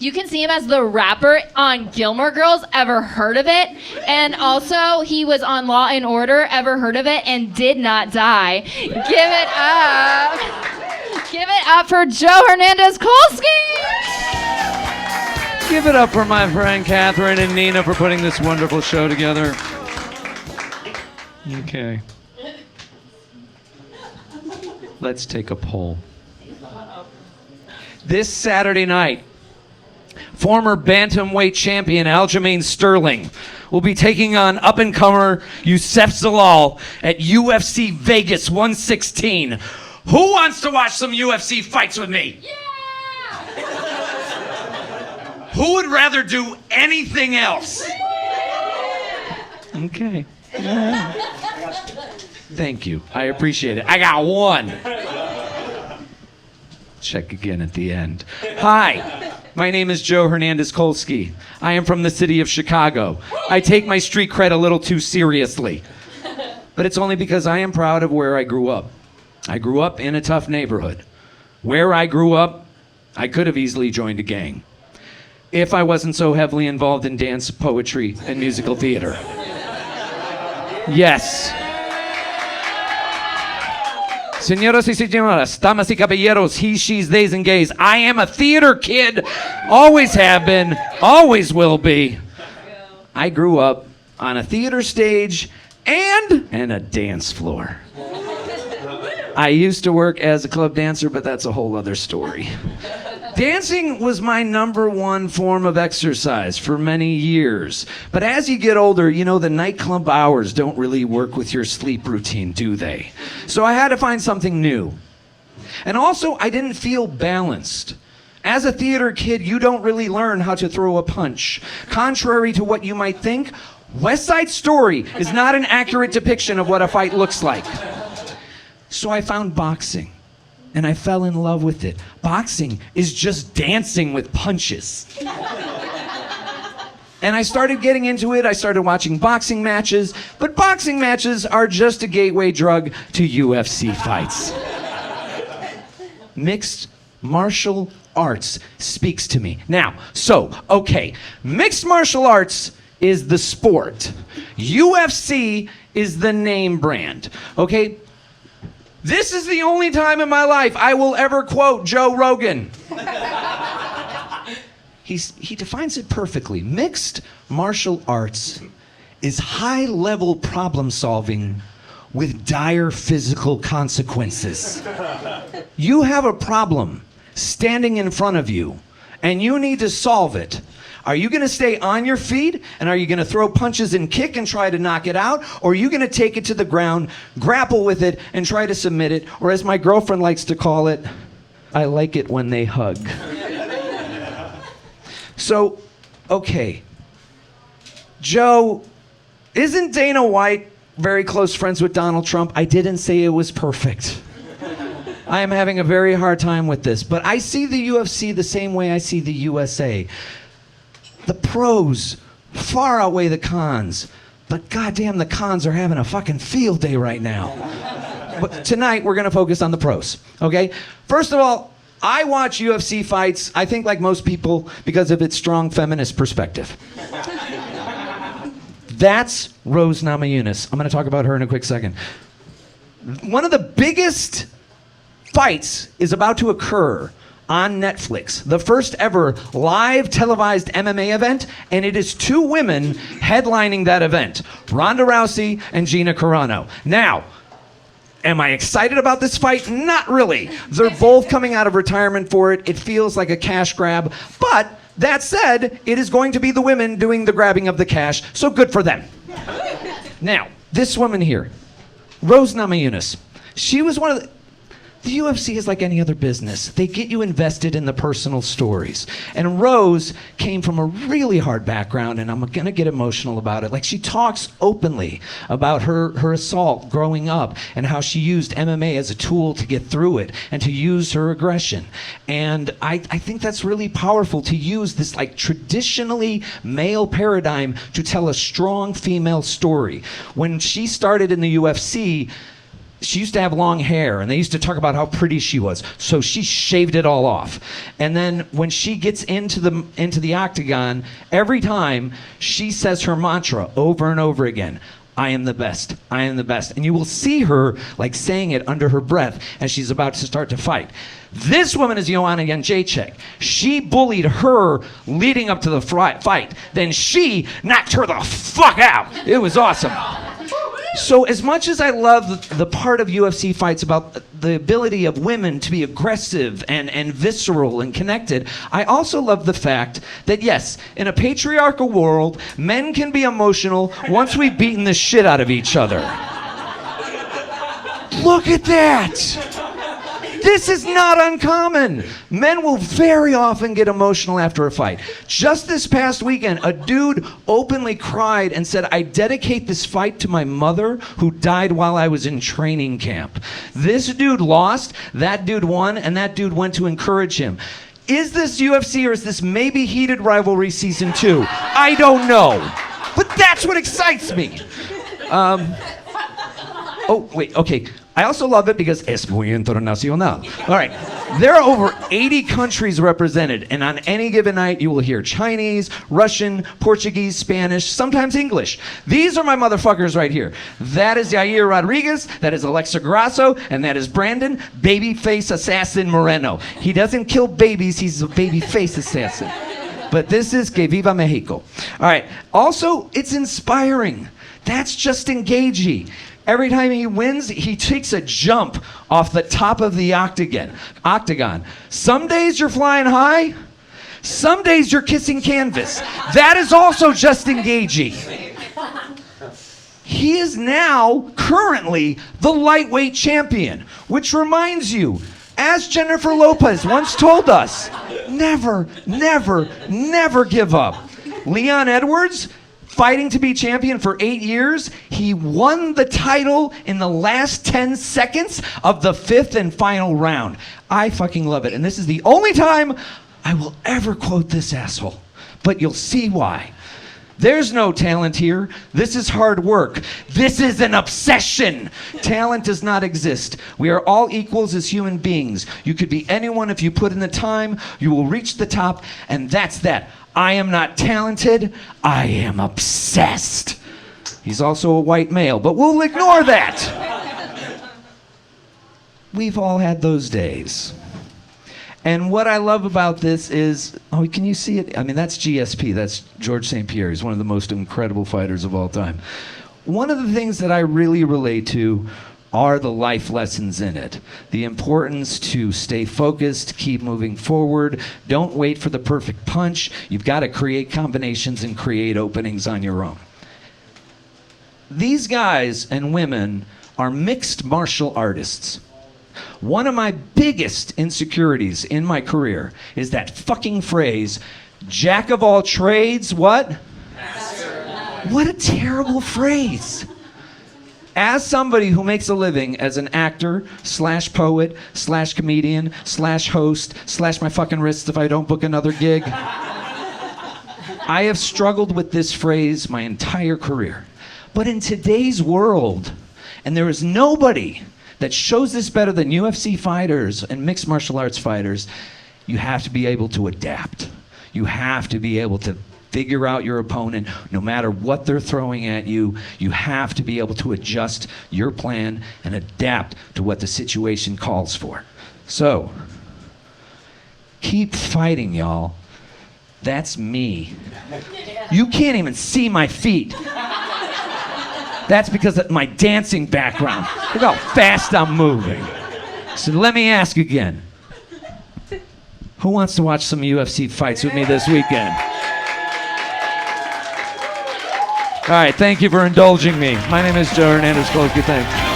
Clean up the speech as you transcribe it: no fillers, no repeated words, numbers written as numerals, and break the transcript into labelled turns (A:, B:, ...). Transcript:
A: You can see him as the rapper on Gilmore Girls. Ever heard of it? And also, he was on Law and Order. Ever heard of it? And did not die. Give it up. Give it up for Joe Hernandez-Kolski.
B: Give it up for my friend Katherine and Nina for putting this wonderful show together. Okay. Let's take a poll. This Saturday night, former bantamweight champion Aljamain Sterling will be taking on up-and-comer Youssef Zalal at UFC Vegas 116. Who wants to watch some UFC fights with me?
A: Yeah!
B: Who would rather do anything else? Okay. Thank you. I appreciate it. I got one. Check again at the end. Hi, my name is Joe Hernandez-Kolski. I am from the city of Chicago. I take my street cred a little too seriously. But it's only because I am proud of where I grew up. I grew up in a tough neighborhood. Where I grew up, I could have easily joined a gang if I wasn't so heavily involved in dance, poetry, and musical theater. Yes. Señoras y señoras, damas y caballeros, he, she's, theys, and gays. I am a theater kid. Always have been, always will be. I grew up on a theater stage and a dance floor. I used to work as a club dancer, but that's a whole other story. Dancing was my number one form of exercise for many years. But as you get older, you know, the nightclub hours don't really work with your sleep routine, do they? So I had to find something new. And also, I didn't feel balanced. As a theater kid, you don't really learn how to throw a punch. Contrary to what you might think, West Side Story is not an accurate depiction of what a fight looks like. So I found boxing. And I fell in love with it. Boxing is just dancing with punches. And I started getting into it. I started watching boxing matches. But boxing matches are just a gateway drug to UFC fights. Mixed martial arts speaks to me. Now, okay. Mixed martial arts is the sport. UFC is the name brand. Okay? This is the only time in my life I will ever quote Joe Rogan. He defines it perfectly. Mixed martial arts is high-level problem solving with dire physical consequences. You have a problem standing in front of you, and you need to solve it. Are you going to stay on your feet, and are you going to throw punches and kick and try to knock it out? Or are you going to take it to the ground, grapple with it, and try to submit it? Or as my girlfriend likes to call it, I like it when they hug. So, okay. Joe, isn't Dana White very close friends with Donald Trump? I didn't say it was perfect. I am having a very hard time with this. But I see the UFC the same way I see the USA. The pros far outweigh the cons, but goddamn, the cons are having a fucking field day right now. But tonight, we're gonna focus on the pros, okay? First of all, I watch UFC fights, I think like most people, because of its strong feminist perspective. That's Rose Namajunas. I'm gonna talk about her in a quick second. One of the biggest fights is about to occur on Netflix, the first ever live televised MMA event, and it is two women headlining that event, Ronda Rousey and Gina Carano. Now, am I excited about this fight? Not really. They're both coming out of retirement for it. It feels like a cash grab, but that said, it is going to be the women doing the grabbing of the cash, so good for them. Now, this woman here, Rose Namajunas, she was one of the UFC is like any other business. They get you invested in the personal stories. And Rose came from a really hard background, and I'm gonna get emotional about it. Like, she talks openly about her assault growing up and how she used MMA as a tool to get through it and to use her aggression. And I think that's really powerful, to use this like traditionally male paradigm to tell a strong female story. When she started in the UFC, she used to have long hair, and they used to talk about how pretty she was. So she shaved it all off. And then when she gets into the octagon, every time she says her mantra over and over again. I am the best. I am the best. And you will see her like saying it under her breath as she's about to start to fight. This woman is Joanna Jędrzejczyk. She bullied her leading up to the fight. Then she knocked her the fuck out. It was awesome. So as much as I love the part of UFC fights about the ability of women to be aggressive and visceral and connected, I also love the fact that, yes, in a patriarchal world, men can be emotional once we've beaten the shit out of each other. Look at that! This is not uncommon. Men will very often get emotional after a fight. Just this past weekend, a dude openly cried and said, I dedicate this fight to my mother who died while I was in training camp. This dude lost, that dude won, and that dude went to encourage him. Is this UFC or is this maybe Heated Rivalry Season 2? I don't know. But that's what excites me. Oh, wait, okay. I also love it because es muy internacional. All right, there are over 80 countries represented, and on any given night, you will hear Chinese, Russian, Portuguese, Spanish, sometimes English. These are my motherfuckers right here. That is Yair Rodriguez, that is Alexa Grasso, and that is Brandon, babyface assassin Moreno. He doesn't kill babies, he's a babyface assassin. But this is Que Viva Mexico. All right, also, it's inspiring. That's Justin Gaethje. Every time he wins, he takes a jump off the top of the octagon. Some days you're flying high. Some days you're kissing canvas. That is also Justin Gaethje. He is now currently the lightweight champion, which reminds you, as Jennifer Lopez once told us, never, never, never give up. Leon Edwards, fighting to be champion for 8 years, he won the title in the last 10 seconds of the 5th and final round. I fucking love it. And this is the only time I will ever quote this asshole. But you'll see why. There's no talent here. This is hard work. This is an obsession. Talent does not exist. We are all equals as human beings. You could be anyone if you put in the time. You will reach the top, and that's that. I am not talented. I am obsessed. He's also a white male, but we'll ignore that. We've all had those days. And what I love about this is, oh, can you see it? I mean, that's GSP. That's George St. Pierre. He's one of the most incredible fighters of all time. One of the things that I really relate to are the life lessons in it. The importance to stay focused, keep moving forward, don't wait for the perfect punch. You've got to create combinations and create openings on your own. These guys and women are mixed martial artists. One of my biggest insecurities in my career is that fucking phrase, jack of all trades, what? Master. What a terrible phrase. As somebody who makes a living as an actor, / poet, / comedian, / host, / my fucking wrists if I don't book another gig, I have struggled with this phrase my entire career. But in today's world, and there is nobody that shows this better than UFC fighters and mixed martial arts fighters, you have to be able to adapt. You have to be able to figure out your opponent. No matter what they're throwing at you, you have to be able to adjust your plan and adapt to what the situation calls for. So, keep fighting, y'all. That's me. You can't even see my feet. That's because of my dancing background. Look how fast I'm moving. So let me ask again. Who wants to watch some UFC fights with me this weekend? All right, thank you for indulging me. My name is Joe Hernandez-Kolski. Thanks.